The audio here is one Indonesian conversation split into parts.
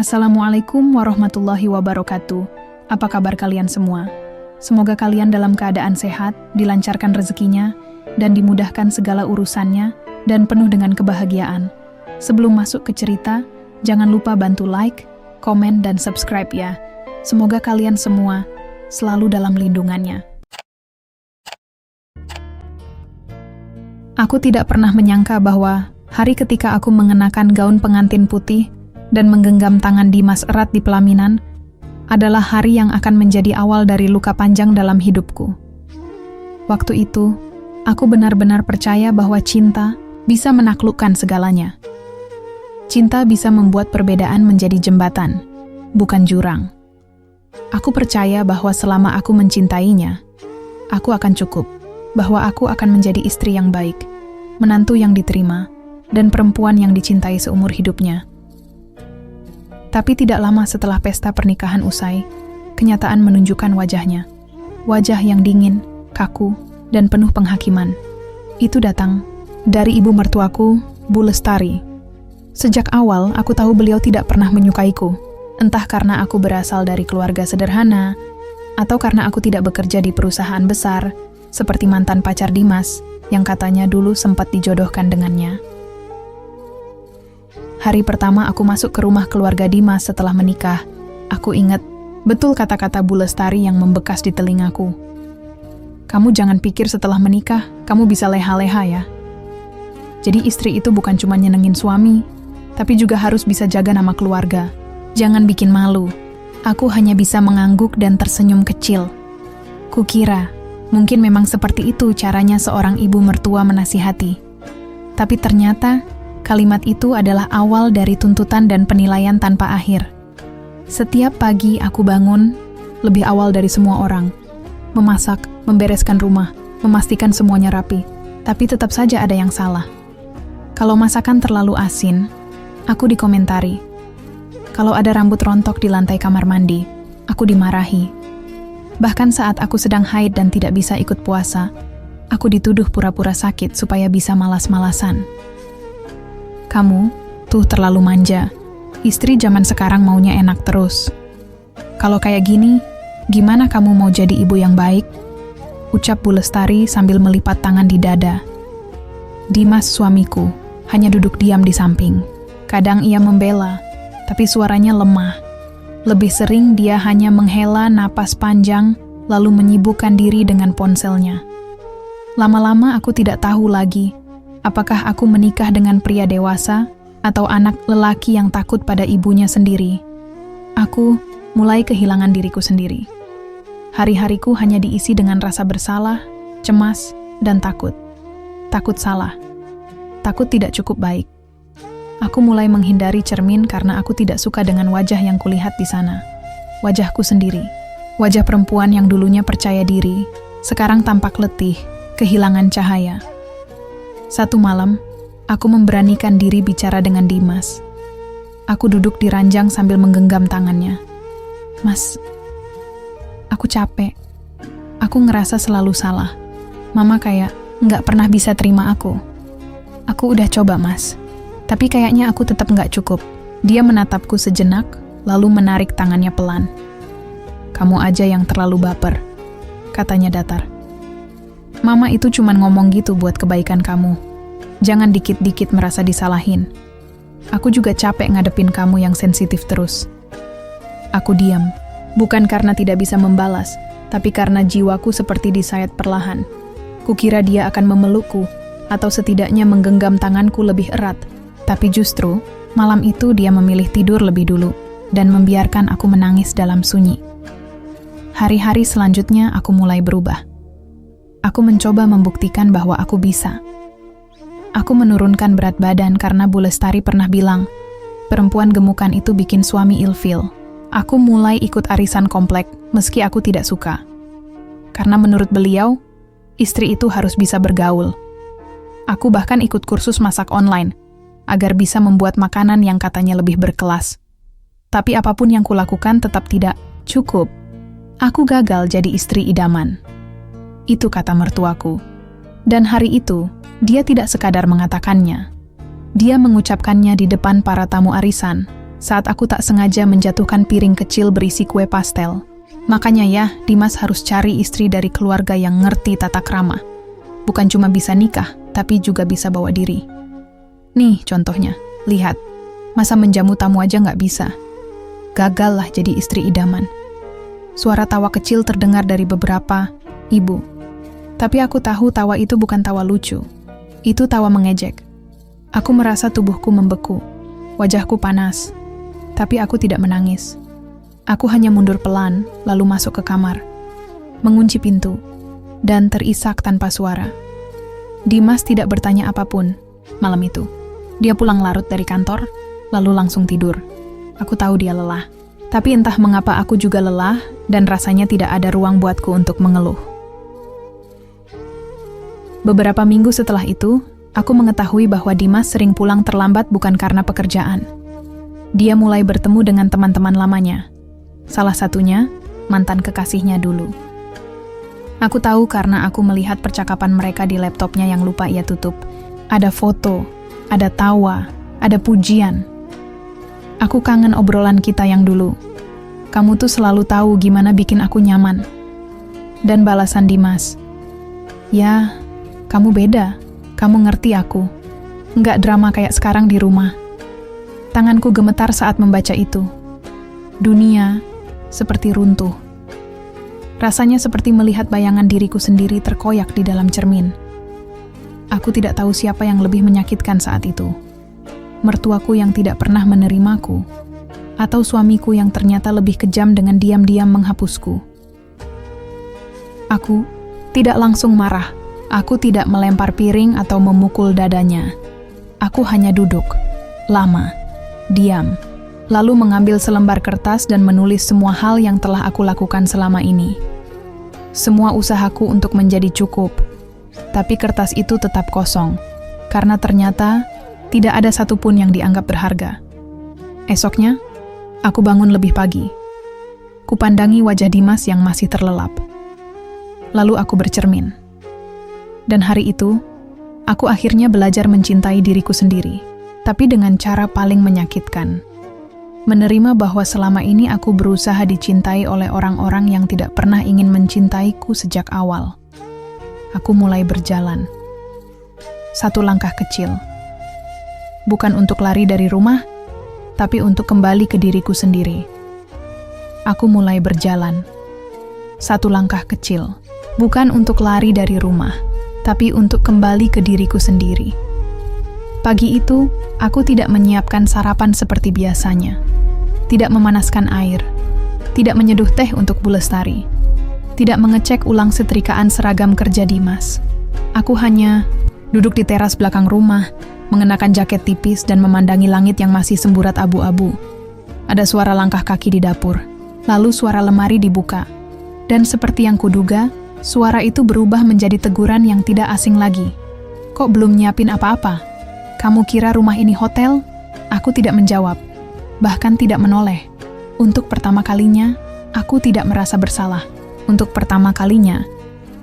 Assalamualaikum warahmatullahi wabarakatuh. Apa kabar kalian semua? Semoga kalian dalam keadaan sehat, dilancarkan rezekinya, dan dimudahkan segala urusannya, dan penuh dengan kebahagiaan. Sebelum masuk ke cerita, jangan lupa bantu like, komen, dan subscribe ya. Semoga kalian semua selalu dalam lindungannya. Aku tidak pernah menyangka bahwa hari ketika aku mengenakan gaun pengantin putih dan menggenggam tangan Dimas erat di pelaminan adalah hari yang akan menjadi awal dari luka panjang dalam hidupku. Waktu itu, aku benar-benar percaya bahwa cinta bisa menaklukkan segalanya. Cinta bisa membuat perbedaan menjadi jembatan, bukan jurang. Aku percaya bahwa selama aku mencintainya, aku akan cukup, bahwa aku akan menjadi istri yang baik, menantu yang diterima, dan perempuan yang dicintai seumur hidupnya. Tapi tidak lama setelah pesta pernikahan usai, kenyataan menunjukkan wajahnya. Wajah yang dingin, kaku, dan penuh penghakiman. Itu datang dari ibu mertuaku, Bu Lestari. Sejak awal, aku tahu beliau tidak pernah menyukaiku. Entah karena aku berasal dari keluarga sederhana, atau karena aku tidak bekerja di perusahaan besar, seperti mantan pacar Dimas, yang katanya dulu sempat dijodohkan dengannya. Hari pertama aku masuk ke rumah keluarga Dimas setelah menikah, aku ingat betul kata-kata Bu Lestari yang membekas di telingaku. Kamu jangan pikir setelah menikah, kamu bisa leha-leha ya. Jadi istri itu bukan cuma nyenengin suami, tapi juga harus bisa jaga nama keluarga. Jangan bikin malu. Aku hanya bisa mengangguk dan tersenyum kecil. Kukira, mungkin memang seperti itu caranya seorang ibu mertua menasihati. Tapi ternyata, kalimat itu adalah awal dari tuntutan dan penilaian tanpa akhir. Setiap pagi aku bangun, lebih awal dari semua orang. Memasak, membereskan rumah, memastikan semuanya rapi. Tapi tetap saja ada yang salah. Kalau masakan terlalu asin, aku dikomentari. Kalau ada rambut rontok di lantai kamar mandi, aku dimarahi. Bahkan saat aku sedang haid dan tidak bisa ikut puasa, aku dituduh pura-pura sakit supaya bisa malas-malasan. Kamu tuh terlalu manja. Istri zaman sekarang maunya enak terus. Kalau kayak gini, gimana kamu mau jadi ibu yang baik? Ucap Bu Lestari sambil melipat tangan di dada. Dimas suamiku hanya duduk diam di samping. Kadang ia membela, tapi suaranya lemah. Lebih sering dia hanya menghela napas panjang, lalu menyibukkan diri dengan ponselnya. Lama-lama aku tidak tahu lagi, apakah aku menikah dengan pria dewasa atau anak lelaki yang takut pada ibunya sendiri? Aku mulai kehilangan diriku sendiri. Hari-hariku hanya diisi dengan rasa bersalah, cemas, dan takut. Takut salah. Takut tidak cukup baik. Aku mulai menghindari cermin karena aku tidak suka dengan wajah yang kulihat di sana. Wajahku sendiri. Wajah perempuan yang dulunya percaya diri, sekarang tampak letih, kehilangan cahaya. Satu malam, aku memberanikan diri bicara dengan Dimas. Aku duduk di ranjang sambil menggenggam tangannya. Mas, aku capek. Aku ngerasa selalu salah. Mama kayak nggak pernah bisa terima aku. Aku udah coba, Mas. Tapi kayaknya aku tetap nggak cukup. Dia menatapku sejenak, lalu menarik tangannya pelan. Kamu aja yang terlalu baper, katanya datar. Mama itu cuman ngomong gitu buat kebaikan kamu. Jangan dikit-dikit merasa disalahin. Aku juga capek ngadepin kamu yang sensitif terus. Aku diam, bukan karena tidak bisa membalas, tapi karena jiwaku seperti disayat perlahan. Kukira dia akan memelukku, atau setidaknya menggenggam tanganku lebih erat. Tapi justru, malam itu dia memilih tidur lebih dulu, dan membiarkan aku menangis dalam sunyi. Hari-hari selanjutnya aku mulai berubah. Aku mencoba membuktikan bahwa aku bisa. Aku menurunkan berat badan karena Bu Lestari pernah bilang, perempuan gemukan itu bikin suami ilfil. Aku mulai ikut arisan komplek, meski aku tidak suka. Karena menurut beliau, istri itu harus bisa bergaul. Aku bahkan ikut kursus masak online, agar bisa membuat makanan yang katanya lebih berkelas. Tapi apapun yang kulakukan tetap tidak cukup. Aku gagal jadi istri idaman. Itu kata mertuaku. Dan hari itu, dia tidak sekadar mengatakannya. Dia mengucapkannya di depan para tamu arisan, saat aku tak sengaja menjatuhkan piring kecil berisi kue pastel. Makanya ya, Dimas harus cari istri dari keluarga yang ngerti tata krama. Bukan cuma bisa nikah, tapi juga bisa bawa diri. Nih contohnya, lihat. Masa menjamu tamu aja nggak bisa. Gagal lah jadi istri idaman. Suara tawa kecil terdengar dari beberapa ibu. Tapi aku tahu tawa itu bukan tawa lucu. Itu tawa mengejek. Aku merasa tubuhku membeku. Wajahku panas. Tapi aku tidak menangis. Aku hanya mundur pelan, lalu masuk ke kamar. Mengunci pintu. Dan terisak tanpa suara. Dimas tidak bertanya apapun malam itu. Dia pulang larut dari kantor, lalu langsung tidur. Aku tahu dia lelah. Tapi entah mengapa aku juga lelah, dan rasanya tidak ada ruang buatku untuk mengeluh. Beberapa minggu setelah itu, aku mengetahui bahwa Dimas sering pulang terlambat bukan karena pekerjaan. Dia mulai bertemu dengan teman-teman lamanya. Salah satunya, mantan kekasihnya dulu. Aku tahu karena aku melihat percakapan mereka di laptopnya yang lupa ia tutup. Ada foto, ada tawa, ada pujian. Aku kangen obrolan kita yang dulu. Kamu tuh selalu tahu gimana bikin aku nyaman. Dan balasan Dimas, ya, kamu beda. Kamu ngerti aku. Nggak drama kayak sekarang di rumah. Tanganku gemetar saat membaca itu. Dunia seperti runtuh. Rasanya seperti melihat bayangan diriku sendiri terkoyak di dalam cermin. Aku tidak tahu siapa yang lebih menyakitkan saat itu. Mertuaku yang tidak pernah menerimaku, atau suamiku yang ternyata lebih kejam dengan diam-diam menghapusku. Aku tidak langsung marah. Aku tidak melempar piring atau memukul dadanya. Aku hanya duduk, lama, diam, lalu mengambil selembar kertas dan menulis semua hal yang telah aku lakukan selama ini. Semua usahaku untuk menjadi cukup, tapi kertas itu tetap kosong, karena ternyata tidak ada satupun yang dianggap berharga. Esoknya, aku bangun lebih pagi. Kupandangi wajah Dimas yang masih terlelap. Lalu aku bercermin. Dan hari itu, aku akhirnya belajar mencintai diriku sendiri, tapi dengan cara paling menyakitkan. Menerima bahwa selama ini aku berusaha dicintai oleh orang-orang yang tidak pernah ingin mencintaiku sejak awal. Aku mulai berjalan. Satu langkah kecil. Bukan untuk lari dari rumah, tapi untuk kembali ke diriku sendiri. Aku mulai berjalan. Satu langkah kecil. Bukan untuk lari dari rumah, tapi untuk kembali ke diriku sendiri. Pagi itu, aku tidak menyiapkan sarapan seperti biasanya. Tidak memanaskan air. Tidak menyeduh teh untuk Bu Lestari. Tidak mengecek ulang setrikaan seragam kerja Dimas. Aku hanya duduk di teras belakang rumah, mengenakan jaket tipis dan memandangi langit yang masih semburat abu-abu. Ada suara langkah kaki di dapur. Lalu suara lemari dibuka. Dan seperti yang kuduga, suara itu berubah menjadi teguran yang tidak asing lagi. Kok belum nyiapin apa-apa? Kamu kira rumah ini hotel? Aku tidak menjawab. Bahkan tidak menoleh. Untuk pertama kalinya, aku tidak merasa bersalah. Untuk pertama kalinya,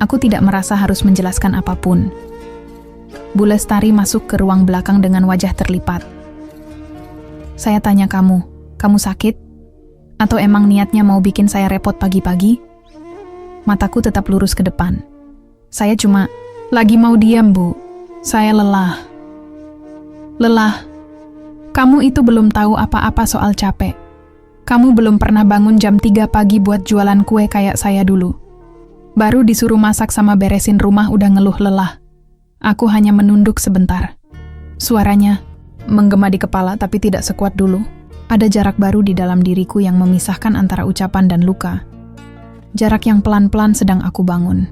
aku tidak merasa harus menjelaskan apapun. Bu Lestari masuk ke ruang belakang dengan wajah terlipat. Saya tanya kamu sakit? Atau emang niatnya mau bikin saya repot pagi-pagi? Mataku tetap lurus ke depan. Saya cuma lagi mau diam, Bu. Saya lelah. Lelah. Kamu itu belum tahu apa-apa soal capek. Kamu belum pernah bangun jam 3 pagi buat jualan kue kayak saya dulu. Baru disuruh masak sama beresin rumah udah ngeluh lelah. Aku hanya menunduk sebentar. Suaranya menggema di kepala tapi tidak sekuat dulu. Ada jarak baru di dalam diriku yang memisahkan antara ucapan dan luka. Jarak yang pelan-pelan sedang aku bangun.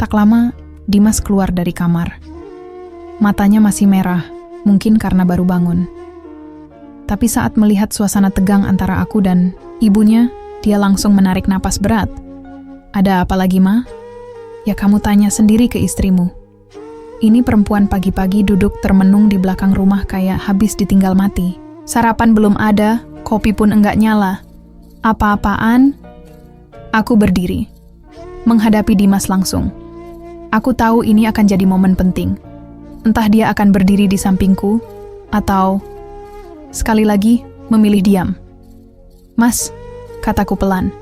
Tak lama, Dimas keluar dari kamar. Matanya masih merah, mungkin karena baru bangun. Tapi saat melihat suasana tegang antara aku dan ibunya, dia langsung menarik napas berat. Ada apa lagi, Ma? Ya kamu tanya sendiri ke istrimu. Ini perempuan pagi-pagi duduk termenung di belakang rumah kayak habis ditinggal mati. Sarapan belum ada, kopi pun enggak nyala. Apa-apaan? Aku berdiri, menghadapi Dimas langsung. Aku tahu ini akan jadi momen penting. Entah dia akan berdiri di sampingku, atau Sekali lagi, memilih diam. Mas, kataku pelan.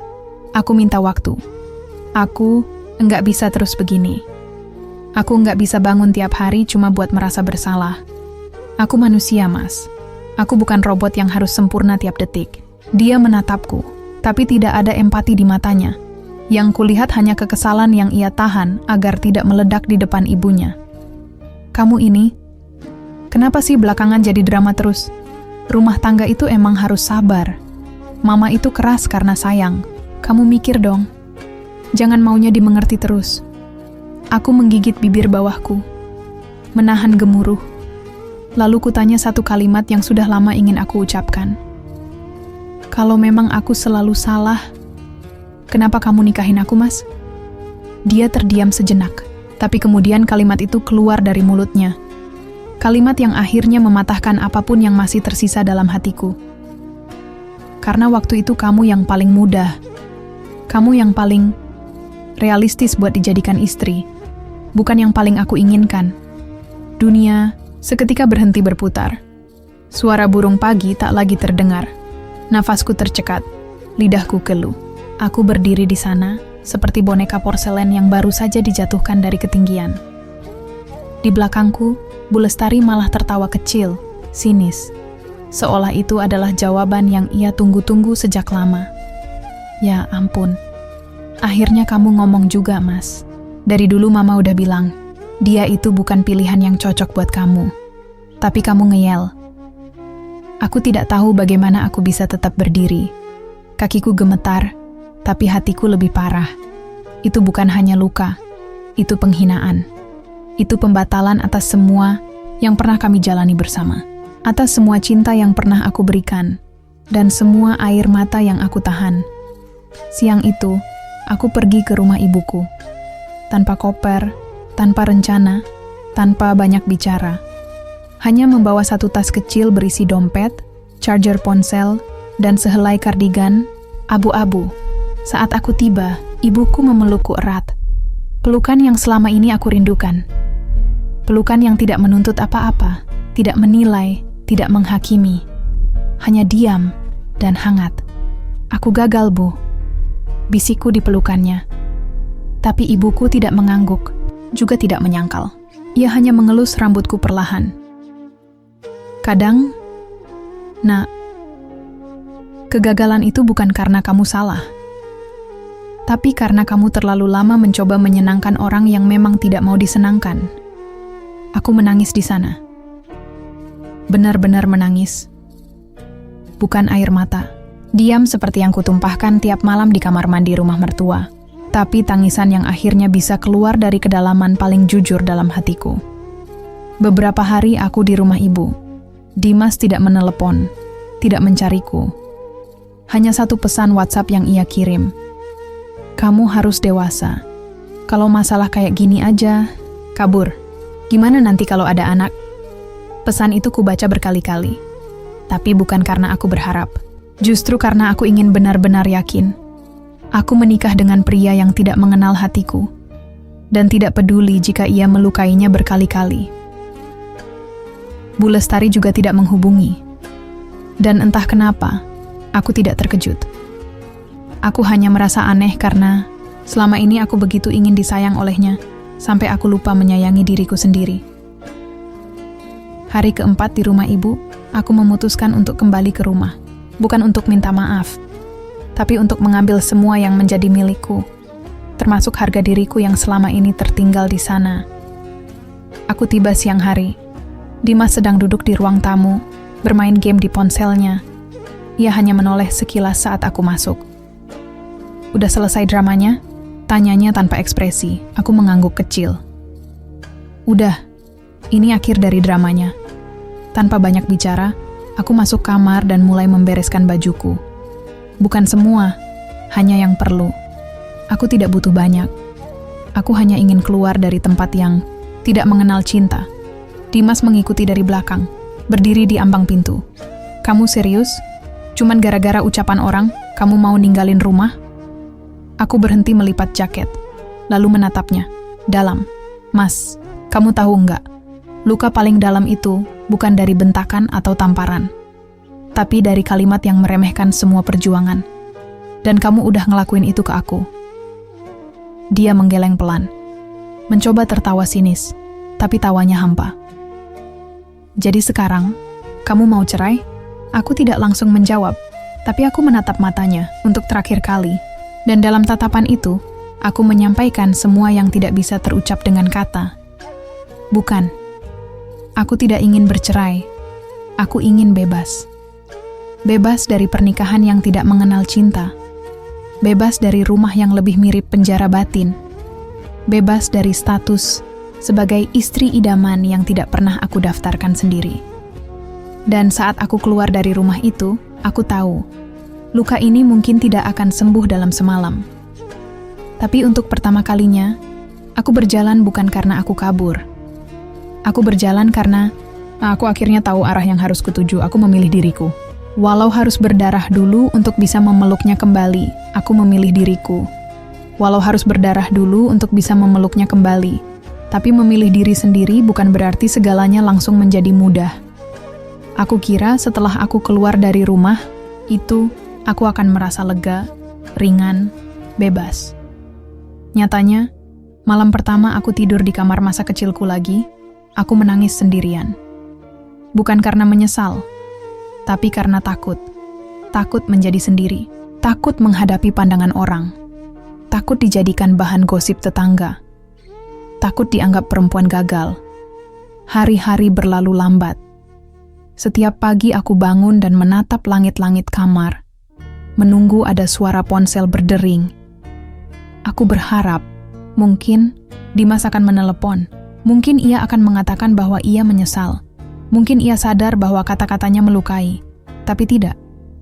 Aku minta waktu. Aku enggak bisa terus begini. Aku enggak bisa bangun tiap hari cuma buat merasa bersalah. Aku manusia, Mas. Aku bukan robot yang harus sempurna tiap detik. Dia menatapku, tapi tidak ada empati di matanya. Yang kulihat hanya kekesalan yang ia tahan agar tidak meledak di depan ibunya. Kamu ini, kenapa sih belakangan jadi drama terus? Rumah tangga itu emang harus sabar. Mama itu keras karena sayang. Kamu mikir dong. Jangan maunya dimengerti terus. Aku menggigit bibir bawahku, menahan gemuruh. Lalu kutanya satu kalimat yang sudah lama ingin aku ucapkan. Kalau memang aku selalu salah, kenapa kamu nikahin aku, Mas? Dia terdiam sejenak, tapi kemudian kalimat itu keluar dari mulutnya. Kalimat yang akhirnya mematahkan apapun yang masih tersisa dalam hatiku. Karena waktu itu kamu yang paling mudah. Kamu yang paling realistis buat dijadikan istri. Bukan yang paling aku inginkan. Dunia seketika berhenti berputar. Suara burung pagi tak lagi terdengar. Nafasku tercekat. Lidahku keluh. Aku berdiri di sana, seperti boneka porselen yang baru saja dijatuhkan dari ketinggian. Di belakangku, Bu Lestari malah tertawa kecil, sinis. Seolah itu adalah jawaban yang ia tunggu-tunggu sejak lama. Ya ampun. Akhirnya kamu ngomong juga, Mas. Dari dulu Mama udah bilang, dia itu bukan pilihan yang cocok buat kamu. Tapi kamu ngeyel. Aku tidak tahu bagaimana aku bisa tetap berdiri. Kakiku gemetar, tapi hatiku lebih parah. Itu bukan hanya luka, itu penghinaan. Itu pembatalan atas semua yang pernah kami jalani bersama. Atas semua cinta yang pernah aku berikan. Dan semua air mata yang aku tahan. Siang itu, aku pergi ke rumah ibuku. Tanpa koper, tanpa rencana, tanpa banyak bicara. Hanya membawa satu tas kecil berisi dompet, charger ponsel, dan sehelai kardigan, abu-abu. Saat aku tiba, ibuku memelukku erat. Pelukan yang selama ini aku rindukan. Pelukan yang tidak menuntut apa-apa, tidak menilai, tidak menghakimi. Hanya diam dan hangat. Aku gagal, Bu. Bisikku di pelukannya. Tapi ibuku tidak mengangguk, juga tidak menyangkal. Ia hanya mengelus rambutku perlahan. Kadang, Nak, kegagalan itu bukan karena kamu salah. Tapi karena kamu terlalu lama mencoba menyenangkan orang yang memang tidak mau disenangkan. Aku menangis di sana. Benar-benar menangis. Bukan air mata. Diam seperti yang kutumpahkan tiap malam di kamar mandi rumah mertua. Tapi tangisan yang akhirnya bisa keluar dari kedalaman paling jujur dalam hatiku. Beberapa hari aku di rumah ibu. Dimas tidak menelepon, tidak mencariku. Hanya satu pesan WhatsApp yang ia kirim. Kamu harus dewasa. Kalau masalah kayak gini aja, kabur. Gimana nanti kalau ada anak? Pesan itu kubaca berkali-kali. Tapi bukan karena aku berharap. Justru karena aku ingin benar-benar yakin. Aku menikah dengan pria yang tidak mengenal hatiku. Dan tidak peduli jika ia melukainya berkali-kali. Bu Lestari juga tidak menghubungi. Dan entah kenapa, aku tidak terkejut. Aku hanya merasa aneh karena selama ini aku begitu ingin disayang olehnya, sampai aku lupa menyayangi diriku sendiri. Hari keempat di rumah ibu, aku memutuskan untuk kembali ke rumah. Bukan untuk minta maaf, tapi untuk mengambil semua yang menjadi milikku, termasuk harga diriku yang selama ini tertinggal di sana. Aku tiba siang hari. Dimas sedang duduk di ruang tamu, bermain game di ponselnya. Ia hanya menoleh sekilas saat aku masuk. Udah selesai dramanya? Tanyanya tanpa ekspresi. Aku mengangguk kecil. Udah, ini akhir dari dramanya. Tanpa banyak bicara, aku masuk kamar dan mulai membereskan bajuku. Bukan semua, hanya yang perlu. Aku tidak butuh banyak. Aku hanya ingin keluar dari tempat yang tidak mengenal cinta. Dimas mengikuti dari belakang, berdiri di ambang pintu. Kamu serius? Cuman gara-gara ucapan orang, kamu mau ninggalin rumah? Aku berhenti melipat jaket, lalu menatapnya. Dalam. Mas, kamu tahu nggak? Luka paling dalam itu bukan dari bentakan atau tamparan. tapi dari kalimat yang meremehkan semua perjuangan. Dan kamu udah ngelakuin itu ke aku. Dia menggeleng pelan, mencoba tertawa sinis, tapi tawanya hampa. Jadi sekarang, kamu mau cerai? Aku tidak langsung menjawab, tapi aku menatap matanya untuk terakhir kali. Dan dalam tatapan itu, aku menyampaikan semua yang tidak bisa terucap dengan kata. Bukan. Aku tidak ingin bercerai. Aku ingin bebas. Bebas dari pernikahan yang tidak mengenal cinta. Bebas dari rumah yang lebih mirip penjara batin. Bebas dari status sebagai istri idaman yang tidak pernah aku daftarkan sendiri. Dan saat aku keluar dari rumah itu, aku tahu, luka ini mungkin tidak akan sembuh dalam semalam. Tapi untuk pertama kalinya, aku berjalan bukan karena aku kabur. Aku berjalan karena aku akhirnya tahu arah yang harus kutuju. Aku memilih diriku. Walau harus berdarah dulu untuk bisa memeluknya kembali, aku memilih diriku. Walau harus berdarah dulu untuk bisa memeluknya kembali, tapi memilih diri sendiri bukan berarti segalanya langsung menjadi mudah. Aku kira setelah aku keluar dari rumah, itu aku akan merasa lega, ringan, bebas. Nyatanya, malam pertama aku tidur di kamar masa kecilku lagi, aku menangis sendirian. Bukan karena menyesal, tapi karena takut. Takut menjadi sendiri, takut menghadapi pandangan orang, takut dijadikan bahan gosip tetangga, takut dianggap perempuan gagal. Hari-hari berlalu lambat. Setiap pagi aku bangun dan menatap langit-langit kamar, menunggu ada suara ponsel berdering. Aku berharap, mungkin Dimas akan menelepon, mungkin ia akan mengatakan bahwa ia menyesal. Mungkin ia sadar bahwa kata-katanya melukai, tapi tidak.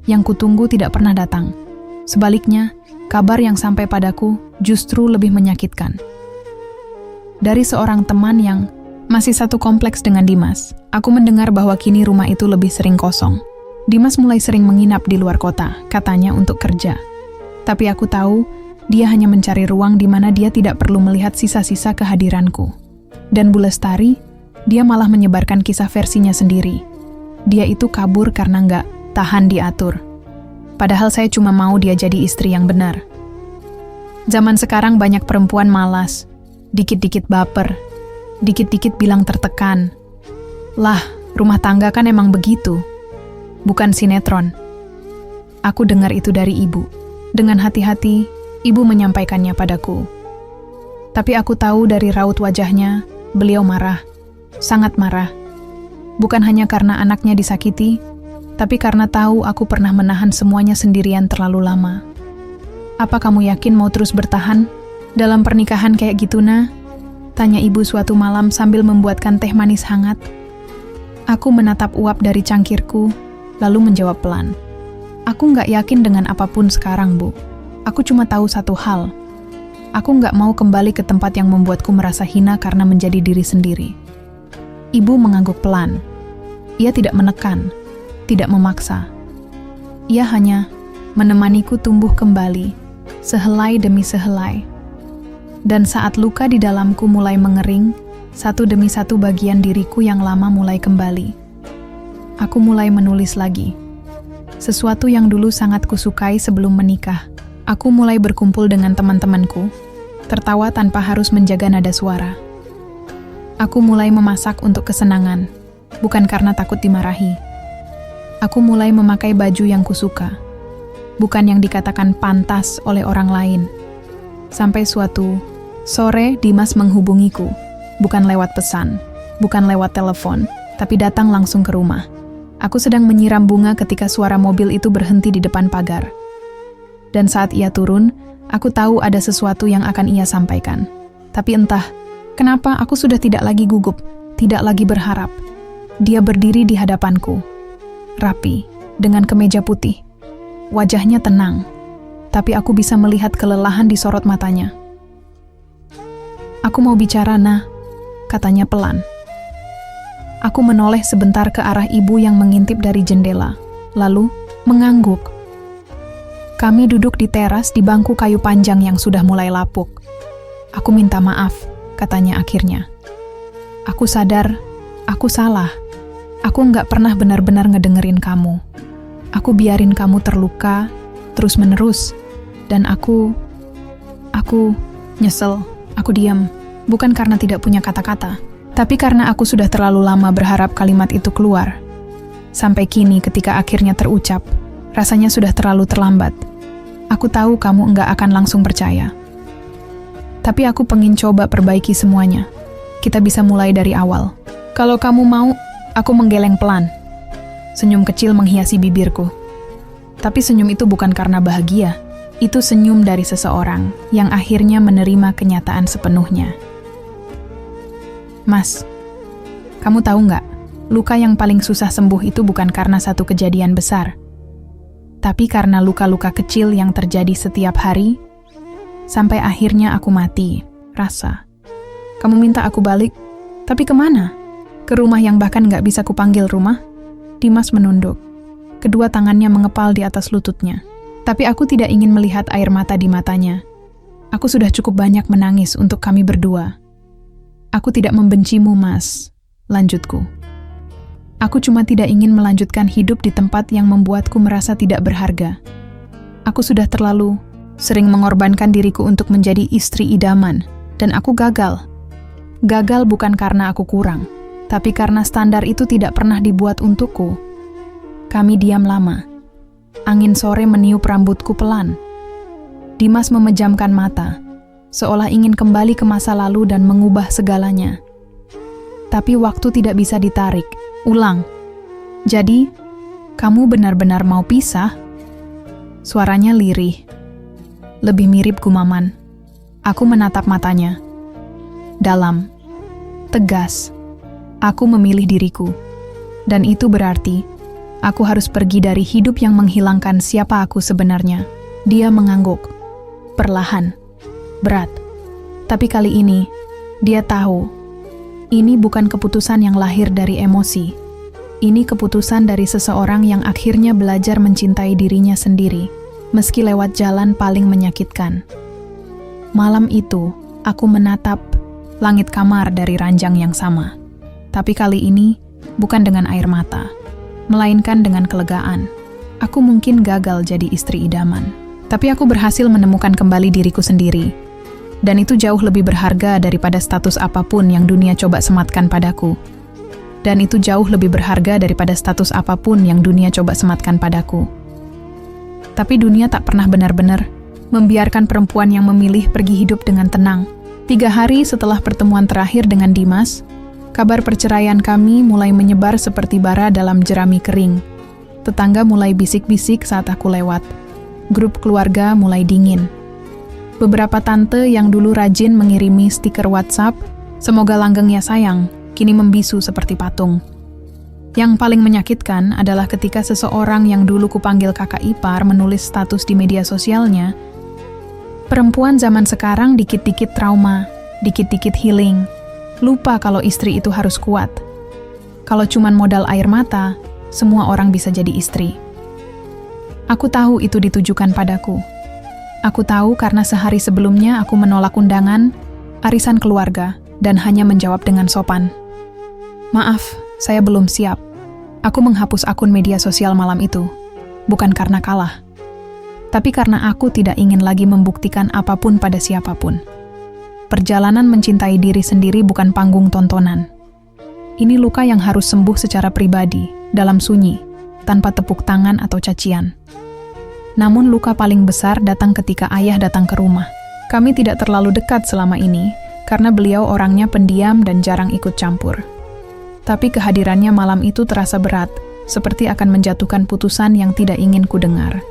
Yang kutunggu tidak pernah datang. Sebaliknya, kabar yang sampai padaku justru lebih menyakitkan. Dari seorang teman yang masih satu kompleks dengan Dimas, aku mendengar bahwa kini rumah itu lebih sering kosong. Dimas mulai sering menginap di luar kota, katanya untuk kerja. Tapi aku tahu, dia hanya mencari ruang di mana dia tidak perlu melihat sisa-sisa kehadiranku. Dan Bu Lestari, dia malah menyebarkan kisah versinya sendiri. Dia itu kabur karena nggak tahan diatur. Padahal saya cuma mau dia jadi istri yang benar. Zaman sekarang banyak perempuan malas, dikit-dikit baper, dikit-dikit bilang tertekan. Lah, rumah tangga kan emang begitu. Bukan sinetron. Aku dengar itu dari ibu. Dengan hati-hati, ibu menyampaikannya padaku. Tapi aku tahu dari raut wajahnya, beliau marah. Sangat marah. Bukan hanya karena anaknya disakiti, tapi karena tahu aku pernah menahan semuanya sendirian terlalu lama. Apa kamu yakin mau terus bertahan dalam pernikahan kayak gitu, Nah? Tanya ibu suatu malam sambil membuatkan teh manis hangat. Aku menatap uap dari cangkirku, lalu menjawab pelan. Aku nggak yakin dengan apapun sekarang, Bu. Aku cuma tahu satu hal. Aku nggak mau kembali ke tempat yang membuatku merasa hina karena menjadi diri sendiri. Ibu mengangguk pelan. Ia tidak menekan, tidak memaksa. Ia hanya menemaniku tumbuh kembali, sehelai demi sehelai. Dan saat luka di dalamku mulai mengering, satu demi satu bagian diriku yang lama mulai kembali. Aku mulai menulis lagi. Sesuatu yang dulu sangat kusukai sebelum menikah. Aku mulai berkumpul dengan teman-temanku, tertawa tanpa harus menjaga nada suara. Aku mulai memasak untuk kesenangan, bukan karena takut dimarahi. Aku mulai memakai baju yang kusuka, bukan yang dikatakan pantas oleh orang lain. Sampai suatu sore Dimas menghubungiku, bukan lewat pesan, bukan lewat telepon, tapi datang langsung ke rumah. Aku sedang menyiram bunga ketika suara mobil itu berhenti di depan pagar. Dan saat ia turun, aku tahu ada sesuatu yang akan ia sampaikan. Tapi entah, kenapa aku sudah tidak lagi gugup, tidak lagi berharap. Dia berdiri di hadapanku, rapi, dengan kemeja putih. Wajahnya tenang, tapi aku bisa melihat kelelahan di sorot matanya. Aku mau bicara, Nah, katanya pelan. Aku menoleh sebentar ke arah ibu yang mengintip dari jendela, lalu mengangguk. Kami duduk di teras di bangku kayu panjang yang sudah mulai lapuk. Aku minta maaf, katanya akhirnya. Aku sadar, aku salah. Aku nggak pernah benar-benar ngedengerin kamu. Aku biarin kamu terluka terus-menerus. Dan aku nyesel. Aku diam. Bukan karena tidak punya kata-kata, tapi karena aku sudah terlalu lama berharap kalimat itu keluar. Sampai kini ketika akhirnya terucap, rasanya sudah terlalu terlambat. Aku tahu kamu enggak akan langsung percaya. Tapi aku pengen coba perbaiki semuanya. Kita bisa mulai dari awal. Kalau kamu mau, aku menggeleng pelan. Senyum kecil menghiasi bibirku. Tapi senyum itu bukan karena bahagia. Itu senyum dari seseorang yang akhirnya menerima kenyataan sepenuhnya. Mas, kamu tahu nggak? Luka yang paling susah sembuh itu bukan karena satu kejadian besar, tapi karena luka-luka kecil yang terjadi setiap hari, sampai akhirnya aku mati, rasa. Kamu minta aku balik, tapi kemana? Ke rumah yang bahkan nggak bisa kupanggil rumah? Dimas menunduk. Kedua tangannya mengepal di atas lututnya. Tapi aku tidak ingin melihat air mata di matanya. Aku sudah cukup banyak menangis untuk kami berdua. Aku tidak membencimu, Mas. Lanjutku. Aku cuma tidak ingin melanjutkan hidup di tempat yang membuatku merasa tidak berharga. Aku sudah terlalu sering mengorbankan diriku untuk menjadi istri idaman, dan aku gagal. Gagal bukan karena aku kurang, tapi karena standar itu tidak pernah dibuat untukku. Kami diam lama. Angin sore meniup rambutku pelan. Dimas memejamkan mata, seolah ingin kembali ke masa lalu dan mengubah segalanya. Tapi waktu tidak bisa ditarik. Ulang. Jadi, kamu benar-benar mau pisah? Suaranya lirih. Lebih mirip gumaman. Aku menatap matanya. Dalam. Tegas. Aku memilih diriku. Dan itu berarti, aku harus pergi dari hidup yang menghilangkan siapa aku sebenarnya. Dia mengangguk. Perlahan. Berat. Tapi kali ini, dia tahu. Ini bukan keputusan yang lahir dari emosi. Ini keputusan dari seseorang yang akhirnya belajar mencintai dirinya sendiri, meski lewat jalan paling menyakitkan. Malam itu, aku menatap langit kamar dari ranjang yang sama. Tapi kali ini, bukan dengan air mata, melainkan dengan kelegaan. Aku mungkin gagal jadi istri idaman, tapi aku berhasil menemukan kembali diriku sendiri. Dan itu jauh lebih berharga daripada status apapun yang dunia coba sematkan padaku. Dan itu jauh lebih berharga daripada status apapun yang dunia coba sematkan padaku. Tapi dunia tak pernah benar-benar membiarkan perempuan yang memilih pergi hidup dengan tenang. 3 hari setelah pertemuan terakhir dengan Dimas, kabar perceraian kami mulai menyebar seperti bara dalam jerami kering. Tetangga mulai bisik-bisik saat aku lewat. Grup keluarga mulai dingin. Beberapa tante yang dulu rajin mengirimi stiker WhatsApp, "Semoga langgeng ya sayang," kini membisu seperti patung. Yang paling menyakitkan adalah ketika seseorang yang dulu kupanggil kakak ipar menulis status di media sosialnya, "Perempuan zaman sekarang dikit-dikit trauma, dikit-dikit healing, lupa kalau istri itu harus kuat. Kalau cuman modal air mata, semua orang bisa jadi istri." Aku tahu itu ditujukan padaku. Aku tahu karena sehari sebelumnya aku menolak undangan, arisan keluarga, dan hanya menjawab dengan sopan. "Maaf, saya belum siap." Aku menghapus akun media sosial malam itu, bukan karena kalah, tapi karena aku tidak ingin lagi membuktikan apapun pada siapapun. Perjalanan mencintai diri sendiri bukan panggung tontonan. Ini luka yang harus sembuh secara pribadi, dalam sunyi, tanpa tepuk tangan atau cacian. Namun luka paling besar datang ketika ayah datang ke rumah. Kami tidak terlalu dekat selama ini, karena beliau orangnya pendiam dan jarang ikut campur. Tapi kehadirannya malam itu terasa berat, seperti akan menjatuhkan putusan yang tidak ingin ku dengar.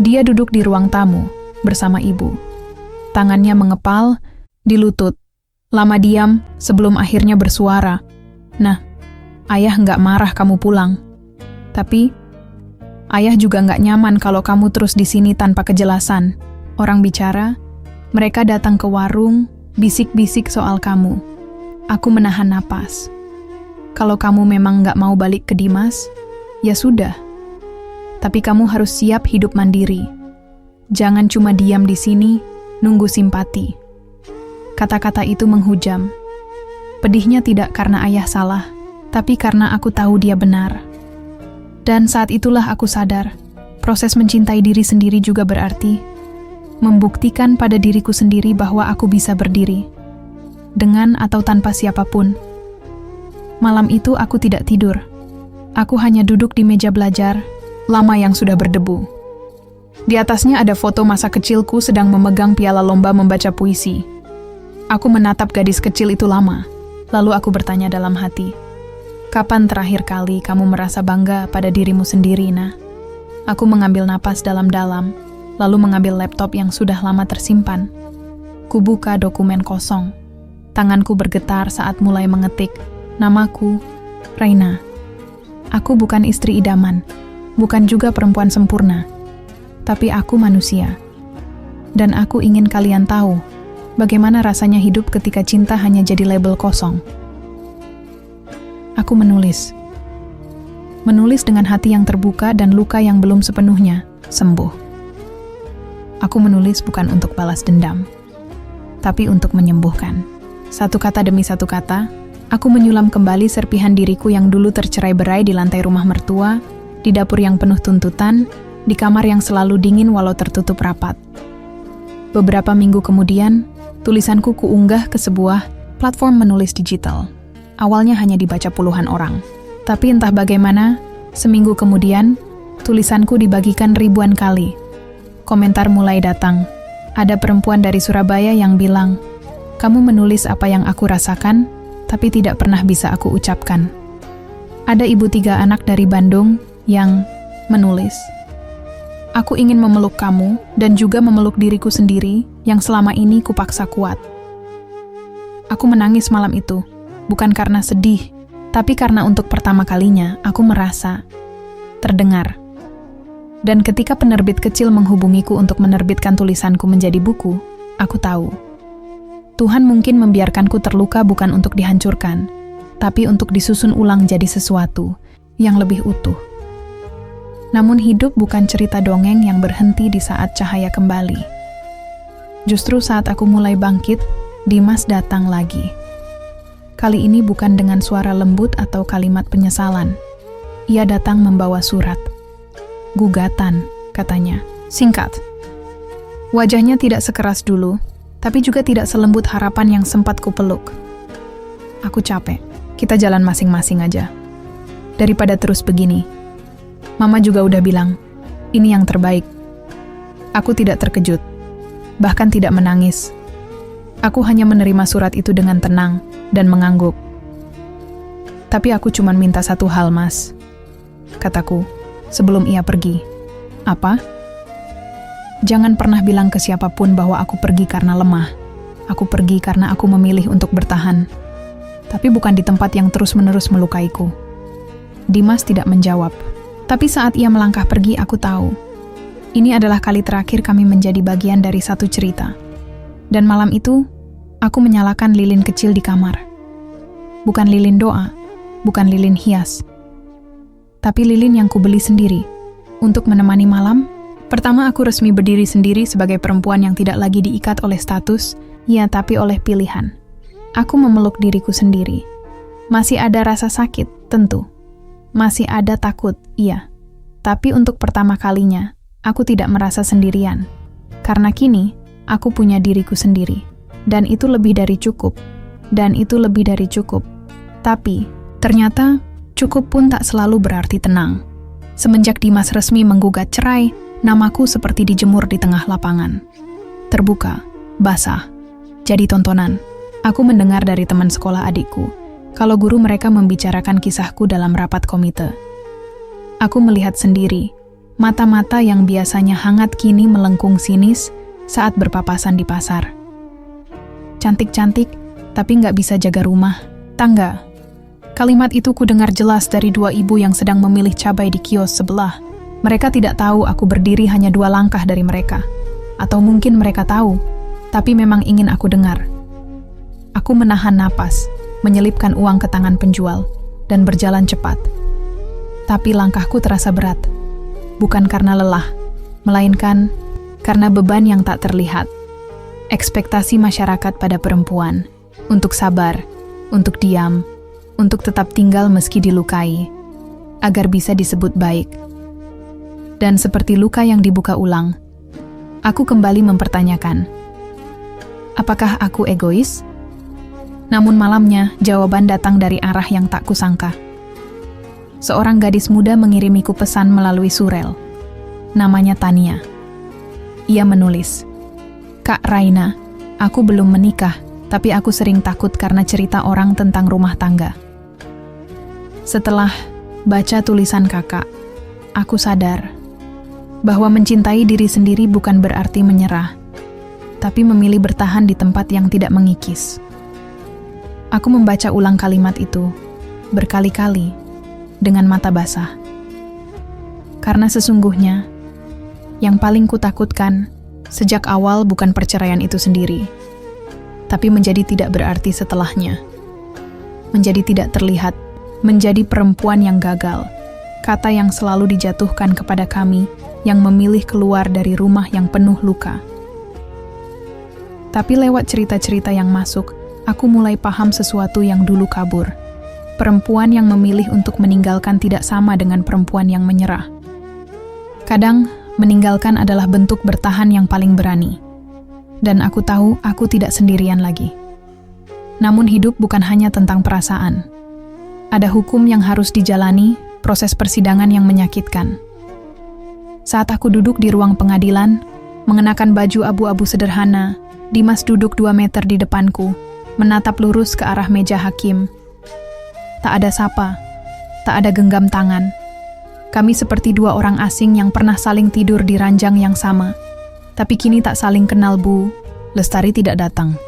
Dia duduk di ruang tamu, bersama ibu. Tangannya mengepal, di lutut. Lama diam, sebelum akhirnya bersuara. "Nah, ayah nggak marah kamu pulang. Tapi ayah juga nggak nyaman kalau kamu terus di sini tanpa kejelasan." Orang bicara, mereka datang ke warung, bisik-bisik soal kamu. Aku menahan napas. Kalau kamu memang nggak mau balik ke Dimas, ya sudah. Tapi kamu harus siap hidup mandiri. Jangan cuma diam di sini, nunggu simpati. Kata-kata itu menghujam. Pedihnya tidak karena ayah salah, tapi karena aku tahu dia benar. Dan saat itulah aku sadar, proses mencintai diri sendiri juga berarti membuktikan pada diriku sendiri bahwa aku bisa berdiri, dengan atau tanpa siapapun. Malam itu aku tidak tidur. Aku hanya duduk di meja belajar, lama yang sudah berdebu. Di atasnya ada foto masa kecilku sedang memegang piala lomba membaca puisi. Aku menatap gadis kecil itu lama, lalu aku bertanya dalam hati, "Kapan terakhir kali kamu merasa bangga pada dirimu sendiri, Nah?" Aku mengambil napas dalam-dalam, lalu mengambil laptop yang sudah lama tersimpan. Kubuka dokumen kosong. Tanganku bergetar saat mulai mengetik, "Namaku, Reina. Aku bukan istri idaman, bukan juga perempuan sempurna, tapi aku manusia. Dan aku ingin kalian tahu, bagaimana rasanya hidup ketika cinta hanya jadi label kosong." Aku menulis. Menulis dengan hati yang terbuka dan luka yang belum sepenuhnya sembuh. Aku menulis bukan untuk balas dendam, tapi untuk menyembuhkan. Satu kata demi satu kata, aku menyulam kembali serpihan diriku yang dulu tercerai-berai di lantai rumah mertua, di dapur yang penuh tuntutan, di kamar yang selalu dingin walau tertutup rapat. Beberapa minggu kemudian, tulisanku kuunggah ke sebuah platform menulis digital. Awalnya hanya dibaca puluhan orang. Tapi entah bagaimana, seminggu kemudian, tulisanku dibagikan ribuan kali. Komentar mulai datang. Ada perempuan dari Surabaya yang bilang, "Kamu menulis apa yang aku rasakan, tapi tidak pernah bisa aku ucapkan." Ada ibu 3 anak dari Bandung yang menulis, "Aku ingin memeluk kamu dan juga memeluk diriku sendiri yang selama ini kupaksa kuat." Aku menangis malam itu, bukan karena sedih, tapi karena untuk pertama kalinya aku merasa terdengar. Dan ketika penerbit kecil menghubungiku untuk menerbitkan tulisanku menjadi buku, aku tahu Tuhan mungkin membiarkanku terluka bukan untuk dihancurkan, tapi untuk disusun ulang jadi sesuatu yang lebih utuh. Namun hidup bukan cerita dongeng yang berhenti di saat cahaya kembali. Justru saat aku mulai bangkit, Dimas datang lagi. Kali ini bukan dengan suara lembut atau kalimat penyesalan. Ia datang membawa surat. "Gugatan," katanya. Singkat. Wajahnya tidak sekeras dulu, tapi juga tidak selembut harapan yang sempat kupeluk. "Aku capek. Kita jalan masing-masing aja. Daripada terus begini." Mama juga udah bilang, ini yang terbaik. Aku tidak terkejut, bahkan tidak menangis. Aku hanya menerima surat itu dengan tenang dan mengangguk. "Tapi aku cuma minta satu hal, Mas," kataku, sebelum ia pergi. "Apa?" "Jangan pernah bilang ke siapapun bahwa aku pergi karena lemah. Aku pergi karena aku memilih untuk bertahan. Tapi bukan di tempat yang terus-menerus melukaiku." Dimas tidak menjawab. Tapi saat ia melangkah pergi, aku tahu. Ini adalah kali terakhir kami menjadi bagian dari satu cerita. Dan malam itu, aku menyalakan lilin kecil di kamar. Bukan lilin doa, bukan lilin hias, tapi lilin yang kubeli sendiri. Untuk menemani malam, pertama aku resmi berdiri sendiri sebagai perempuan yang tidak lagi diikat oleh status, ya tapi oleh pilihan. Aku memeluk diriku sendiri. Masih ada rasa sakit, tentu. Masih ada takut, iya. Tapi untuk pertama kalinya, aku tidak merasa sendirian. Karena kini, aku punya diriku sendiri. Dan itu lebih dari cukup. Dan itu lebih dari cukup. Tapi, ternyata, cukup pun tak selalu berarti tenang. Semenjak Dimas resmi menggugat cerai, namaku seperti dijemur di tengah lapangan. Terbuka, basah, jadi tontonan. Aku mendengar dari teman sekolah adikku, kalau guru mereka membicarakan kisahku dalam rapat komite. Aku melihat sendiri, mata-mata yang biasanya hangat kini melengkung sinis saat berpapasan di pasar. Cantik-cantik, tapi nggak bisa jaga rumah, tangga. Kalimat itu ku dengar jelas dari 2 ibu yang sedang memilih cabai di kios sebelah. Mereka tidak tahu aku berdiri hanya 2 langkah dari mereka. Atau mungkin mereka tahu, tapi memang ingin aku dengar. Aku menahan napas, menyelipkan uang ke tangan penjual, dan berjalan cepat. Tapi langkahku terasa berat, bukan karena lelah, melainkan karena beban yang tak terlihat. Ekspektasi masyarakat pada perempuan, untuk sabar, untuk diam, untuk tetap tinggal meski dilukai. agar bisa disebut baik. Dan seperti luka yang dibuka ulang, aku kembali mempertanyakan, apakah aku egois? Namun malamnya, jawaban datang dari arah yang tak kusangka. Seorang gadis muda mengirimiku pesan melalui surel. Namanya Tania. Ia menulis, "Kak Raina, aku belum menikah, tapi aku sering takut karena cerita orang tentang rumah tangga." Setelah baca tulisan kakak, aku sadar bahwa mencintai diri sendiri bukan berarti menyerah, tapi memilih bertahan di tempat yang tidak mengikis. Aku membaca ulang kalimat itu berkali-kali dengan mata basah. Karena sesungguhnya, yang paling kutakutkan sejak awal bukan perceraian itu sendiri, tapi menjadi tidak berarti setelahnya. Menjadi tidak terlihat, menjadi perempuan yang gagal, kata yang selalu dijatuhkan kepada kami yang memilih keluar dari rumah yang penuh luka. Tapi lewat cerita-cerita yang masuk, aku mulai paham sesuatu yang dulu kabur. Perempuan yang memilih untuk meninggalkan tidak sama dengan perempuan yang menyerah. Kadang, meninggalkan adalah bentuk bertahan yang paling berani. Dan aku tahu aku tidak sendirian lagi. Namun hidup bukan hanya tentang perasaan. Ada hukum yang harus dijalani, proses persidangan yang menyakitkan. Saat aku duduk di ruang pengadilan, mengenakan baju abu-abu sederhana, Dimas duduk 2 meter di depanku, menatap lurus ke arah meja hakim. Tak ada sapa, tak ada genggam tangan. Kami seperti 2 orang asing yang pernah saling tidur di ranjang yang sama. Tapi kini tak saling kenal, Bu. Lestari tidak datang.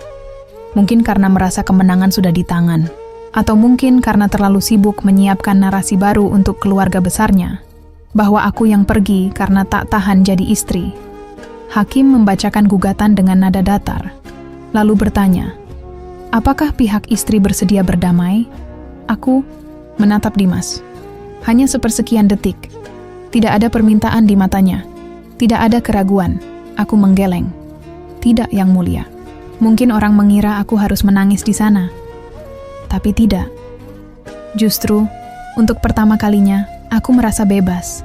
Mungkin karena merasa kemenangan sudah di tangan. Atau mungkin karena terlalu sibuk menyiapkan narasi baru untuk keluarga besarnya. Bahwa aku yang pergi karena tak tahan jadi istri. Hakim membacakan gugatan dengan nada datar. Lalu bertanya, apakah pihak istri bersedia berdamai? Aku menatap Dimas. Hanya sepersekian detik. Tidak ada permintaan di matanya. Tidak ada keraguan. Aku menggeleng. Tidak, Yang Mulia. Mungkin orang mengira aku harus menangis di sana. Tapi tidak. Justru, untuk pertama kalinya, aku merasa bebas.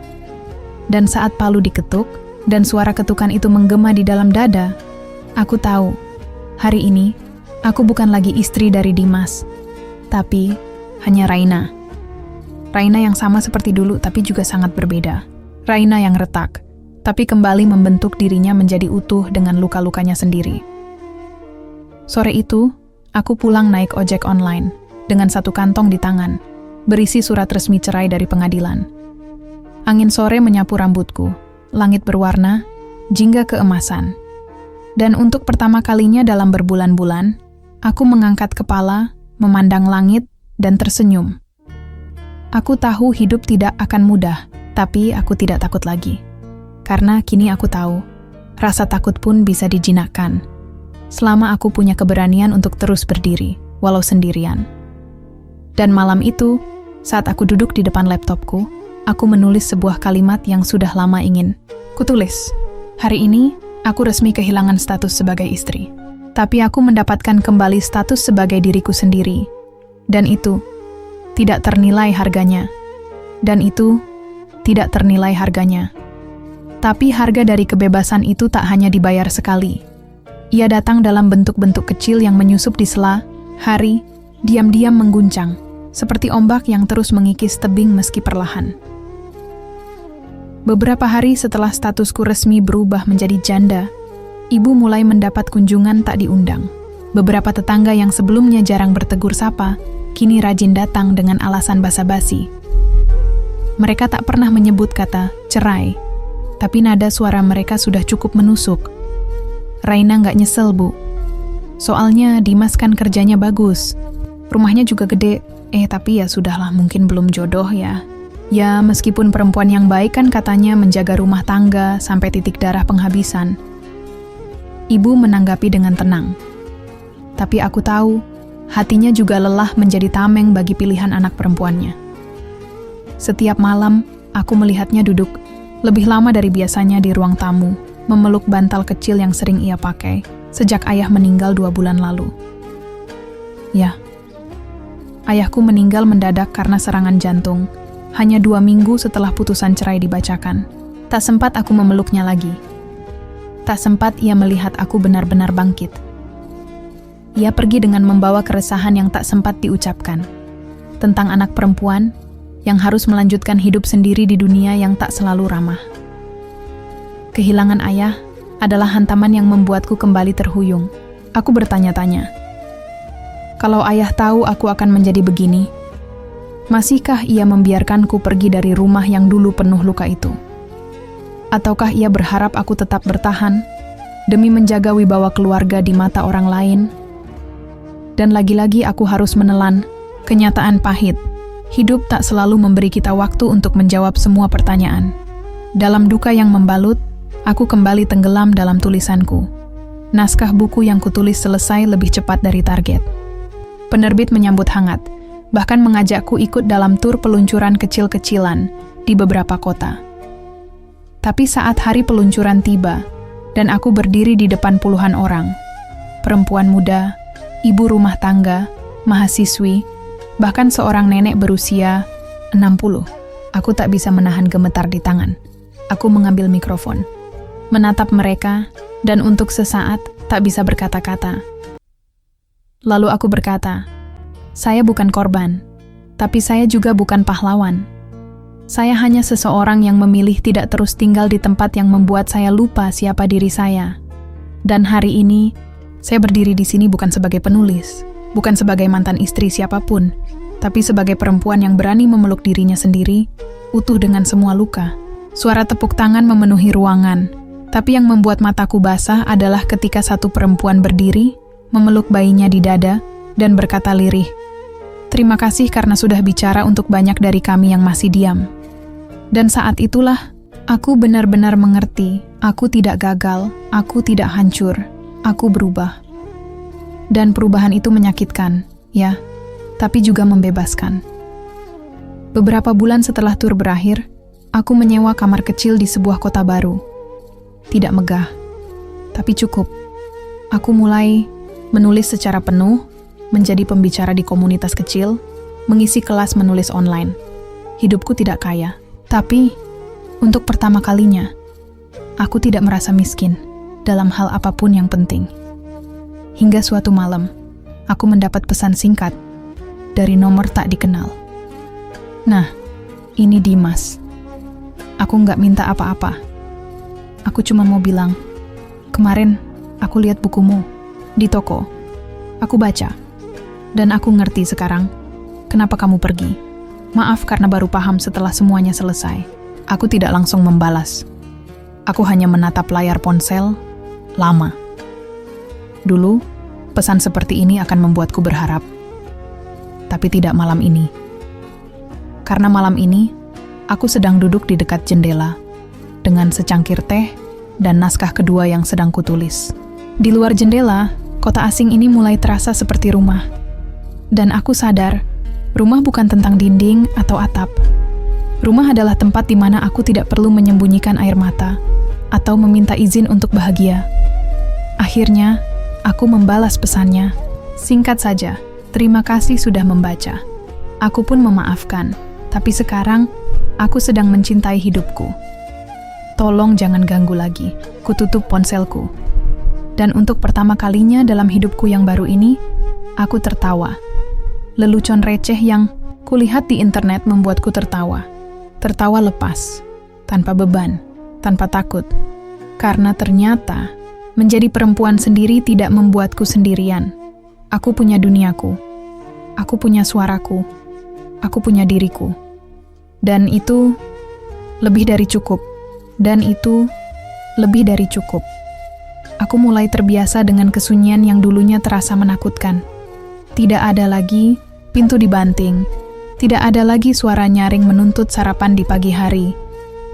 Dan saat palu diketuk, dan suara ketukan itu menggema di dalam dada, aku tahu, hari ini, aku bukan lagi istri dari Dimas. Tapi, hanya Raina. Raina yang sama seperti dulu, tapi juga sangat berbeda. Raina yang retak, tapi kembali membentuk dirinya menjadi utuh dengan luka-lukanya sendiri. Sore itu, aku pulang naik ojek online, dengan 1 kantong di tangan, berisi surat resmi cerai dari pengadilan. Angin sore menyapu rambutku, langit berwarna, jingga keemasan. Dan untuk pertama kalinya dalam berbulan-bulan, aku mengangkat kepala, memandang langit, dan tersenyum. Aku tahu hidup tidak akan mudah, tapi aku tidak takut lagi. Karena kini aku tahu, rasa takut pun bisa dijinakkan. Selama aku punya keberanian untuk terus berdiri, walau sendirian. Dan malam itu, saat aku duduk di depan laptopku, aku menulis sebuah kalimat yang sudah lama ingin kutulis. Hari ini, aku resmi kehilangan status sebagai istri. Tapi aku mendapatkan kembali status sebagai diriku sendiri. Dan itu tidak ternilai harganya. Dan itu tidak ternilai harganya. Tapi harga dari kebebasan itu tak hanya dibayar sekali. Ia datang dalam bentuk-bentuk kecil yang menyusup di sela hari, diam-diam mengguncang, seperti ombak yang terus mengikis tebing meski perlahan. Beberapa hari setelah statusku resmi berubah menjadi janda, ibu mulai mendapat kunjungan tak diundang. Beberapa tetangga yang sebelumnya jarang bertegur sapa, kini rajin datang dengan alasan basa-basi. Mereka tak pernah menyebut kata cerai, tapi nada suara mereka sudah cukup menusuk. Raina nggak nyesel, Bu. Soalnya Dimas kan kerjanya bagus. Rumahnya juga gede. Tapi ya sudahlah, mungkin belum jodoh ya. Ya, meskipun perempuan yang baik kan katanya menjaga rumah tangga sampai titik darah penghabisan. Ibu menanggapi dengan tenang. Tapi aku tahu, hatinya juga lelah menjadi tameng bagi pilihan anak perempuannya. Setiap malam, aku melihatnya duduk lebih lama dari biasanya di ruang tamu, memeluk bantal kecil yang sering ia pakai sejak ayah meninggal 2 bulan lalu. Ya, ayahku meninggal mendadak karena serangan jantung, hanya 2 minggu setelah putusan cerai dibacakan. Tak sempat aku memeluknya lagi. Tak sempat ia melihat aku benar-benar bangkit. Ia pergi dengan membawa keresahan yang tak sempat diucapkan. Tentang anak perempuan yang harus melanjutkan hidup sendiri di dunia yang tak selalu ramah. Kehilangan ayah adalah hantaman yang membuatku kembali terhuyung. Aku bertanya-tanya, kalau ayah tahu aku akan menjadi begini, masihkah ia membiarkanku pergi dari rumah yang dulu penuh luka itu? Ataukah ia berharap aku tetap bertahan demi menjaga wibawa keluarga di mata orang lain? Dan lagi-lagi aku harus menelan kenyataan pahit. Hidup tak selalu memberi kita waktu untuk menjawab semua pertanyaan. Dalam duka yang membalut, aku kembali tenggelam dalam tulisanku. Naskah buku yang kutulis selesai lebih cepat dari target. Penerbit menyambut hangat, bahkan mengajakku ikut dalam tur peluncuran kecil-kecilan di beberapa kota. Tapi saat hari peluncuran tiba, dan aku berdiri di depan puluhan orang, perempuan muda, ibu rumah tangga, mahasiswi, bahkan seorang nenek berusia 60, aku tak bisa menahan gemetar di tangan. Aku mengambil mikrofon, menatap mereka, dan untuk sesaat tak bisa berkata-kata. Lalu aku berkata, saya bukan korban, tapi saya juga bukan pahlawan. Saya hanya seseorang yang memilih tidak terus tinggal di tempat yang membuat saya lupa siapa diri saya. Dan hari ini, saya berdiri di sini bukan sebagai penulis, bukan sebagai mantan istri siapapun, tapi sebagai perempuan yang berani memeluk dirinya sendiri, utuh dengan semua luka. Suara tepuk tangan memenuhi ruangan, tapi yang membuat mataku basah adalah ketika satu perempuan berdiri, memeluk bayinya di dada, dan berkata lirih, "Terima kasih karena sudah bicara untuk banyak dari kami yang masih diam." Dan saat itulah, aku benar-benar mengerti, aku tidak gagal, aku tidak hancur, aku berubah. Dan perubahan itu menyakitkan, ya, tapi juga membebaskan. Beberapa bulan setelah tur berakhir, aku menyewa kamar kecil di sebuah kota baru. Tidak megah, tapi cukup. Aku mulai menulis secara penuh, menjadi pembicara di komunitas kecil, mengisi kelas menulis online. Hidupku tidak kaya, tapi untuk pertama kalinya, aku tidak merasa miskin dalam hal apapun yang penting. Hingga suatu malam, aku mendapat pesan singkat dari nomor tak dikenal. Nah, ini Dimas. Aku nggak minta apa-apa. Aku cuma mau bilang, kemarin aku lihat bukumu di toko. Aku baca, dan aku ngerti sekarang kenapa kamu pergi. Maaf karena baru paham setelah semuanya selesai. Aku tidak langsung membalas. Aku hanya menatap layar ponsel lama. Dulu, pesan seperti ini akan membuatku berharap. Tapi tidak malam ini. Karena malam ini, aku sedang duduk di dekat jendela dengan secangkir teh dan naskah kedua yang sedang kutulis. Di luar jendela, kota asing ini mulai terasa seperti rumah. Dan aku sadar, rumah bukan tentang dinding atau atap. Rumah adalah tempat di mana aku tidak perlu menyembunyikan air mata atau meminta izin untuk bahagia. Akhirnya, aku membalas pesannya. Singkat saja, terima kasih sudah membaca. Aku pun memaafkan, tapi sekarang aku sedang mencintai hidupku. Tolong jangan ganggu lagi, kututup ponselku. Dan untuk pertama kalinya dalam hidupku yang baru ini, aku tertawa. Lelucon receh yang kulihat di internet membuatku tertawa. Tertawa lepas, tanpa beban, tanpa takut. Karena ternyata, menjadi perempuan sendiri tidak membuatku sendirian. Aku punya duniaku. Aku punya suaraku. Aku punya diriku. Dan itu lebih dari cukup. Dan itu lebih dari cukup. Aku mulai terbiasa dengan kesunyian yang dulunya terasa menakutkan. Tidak ada lagi pintu dibanting. Tidak ada lagi suara nyaring menuntut sarapan di pagi hari.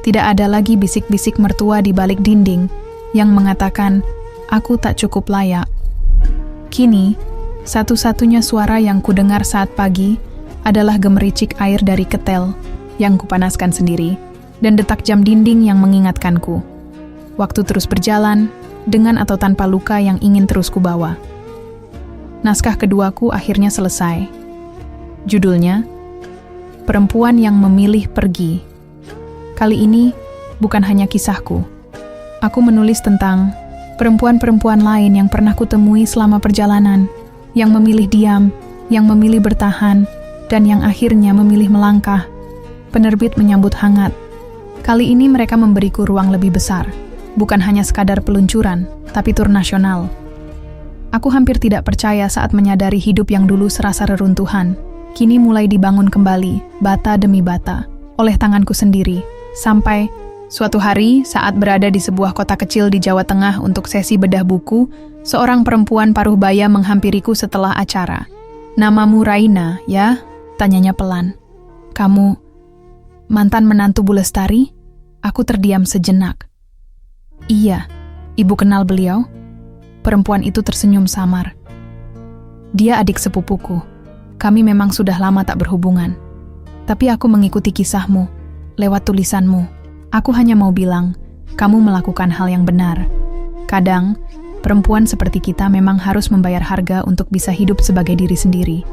Tidak ada lagi bisik-bisik mertua di balik dinding yang mengatakan, aku tak cukup layak. Kini, satu-satunya suara yang kudengar saat pagi adalah gemericik air dari ketel yang kupanaskan sendiri dan detak jam dinding yang mengingatkanku. Waktu terus berjalan, dengan atau tanpa luka yang ingin terus kubawa. Naskah keduaku akhirnya selesai. Judulnya, perempuan yang memilih pergi. Kali ini bukan hanya kisahku. Aku menulis tentang perempuan-perempuan lain yang pernah kutemui selama perjalanan, yang memilih diam, yang memilih bertahan, dan yang akhirnya memilih melangkah. Penerbit menyambut hangat. Kali ini mereka memberiku ruang lebih besar, bukan hanya sekadar peluncuran, tapi tur nasional. Aku hampir tidak percaya saat menyadari hidup yang dulu serasa reruntuhan, kini mulai dibangun kembali, bata demi bata, oleh tanganku sendiri. Sampai suatu hari, saat berada di sebuah kota kecil di Jawa Tengah untuk sesi bedah buku, seorang perempuan paruh baya menghampiriku setelah acara. "Namamu Raina, ya?" tanyanya pelan. "Kamu mantan menantu Bu Lestari?" Aku terdiam sejenak. "Iya, ibu kenal beliau?" Perempuan itu tersenyum samar. "Dia adik sepupuku. Kami memang sudah lama tak berhubungan. Tapi aku mengikuti kisahmu, lewat tulisanmu. Aku hanya mau bilang, kamu melakukan hal yang benar. Kadang, perempuan seperti kita memang harus membayar harga untuk bisa hidup sebagai diri sendiri.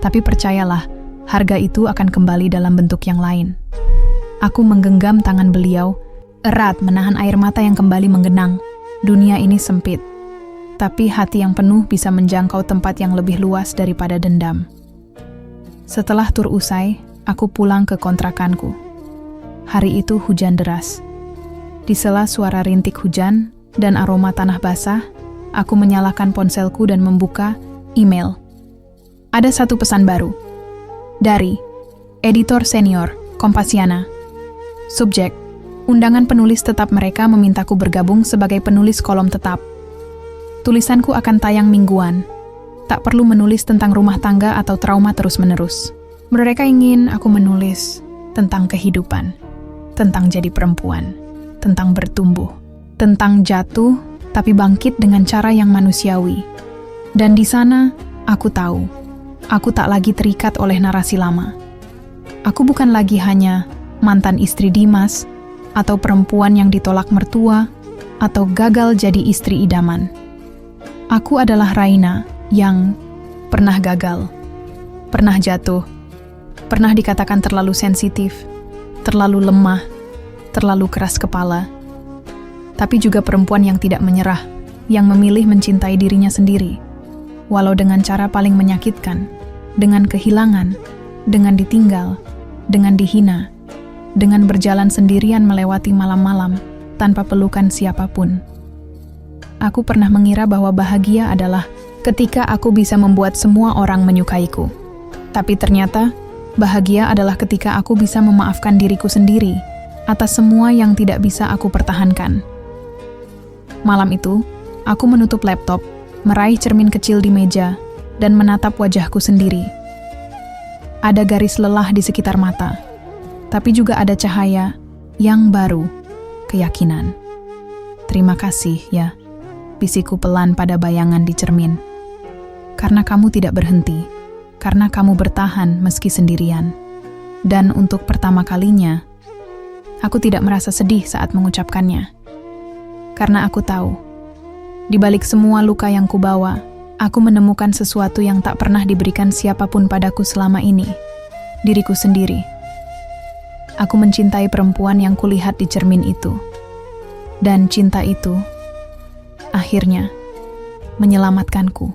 Tapi percayalah, harga itu akan kembali dalam bentuk yang lain." Aku menggenggam tangan beliau, erat menahan air mata yang kembali menggenang. Dunia ini sempit, tapi hati yang penuh bisa menjangkau tempat yang lebih luas daripada dendam. Setelah tur usai, aku pulang ke kontrakanku. Hari itu hujan deras. Di sela suara rintik hujan dan aroma tanah basah, aku menyalakan ponselku dan membuka email. Ada satu pesan baru. Dari Editor Senior, Kompasiana. Subjek, undangan penulis tetap mereka memintaku bergabung sebagai penulis kolom tetap. Tulisanku akan tayang mingguan. Tak perlu menulis tentang rumah tangga atau trauma terus-menerus. Mereka ingin aku menulis tentang kehidupan, tentang jadi perempuan, tentang bertumbuh, tentang jatuh tapi bangkit dengan cara yang manusiawi. Dan di sana, aku tahu, aku tak lagi terikat oleh narasi lama. Aku bukan lagi hanya mantan istri Dimas, atau perempuan yang ditolak mertua, atau gagal jadi istri idaman. Aku adalah Raina yang pernah gagal, pernah jatuh, pernah dikatakan terlalu sensitif, terlalu lemah, terlalu keras kepala, tapi juga perempuan yang tidak menyerah, yang memilih mencintai dirinya sendiri, walau dengan cara paling menyakitkan, dengan kehilangan, dengan ditinggal, dengan dihina, dengan berjalan sendirian melewati malam-malam tanpa pelukan siapapun. Aku pernah mengira bahwa bahagia adalah ketika aku bisa membuat semua orang menyukaiku. Tapi ternyata, bahagia adalah ketika aku bisa memaafkan diriku sendiri atas semua yang tidak bisa aku pertahankan. Malam itu, aku menutup laptop, meraih cermin kecil di meja, dan menatap wajahku sendiri. Ada garis lelah di sekitar mata, tapi juga ada cahaya yang baru, keyakinan. "Terima kasih ya," bisikku pelan pada bayangan di cermin. "Karena kamu tidak berhenti, karena kamu bertahan meski sendirian. Dan untuk pertama kalinya, aku tidak merasa sedih saat mengucapkannya. Karena aku tahu, di balik semua luka yang kubawa, aku menemukan sesuatu yang tak pernah diberikan siapapun padaku selama ini, diriku sendiri. Aku mencintai perempuan yang kulihat di cermin itu. Dan cinta itu akhirnya menyelamatkanku."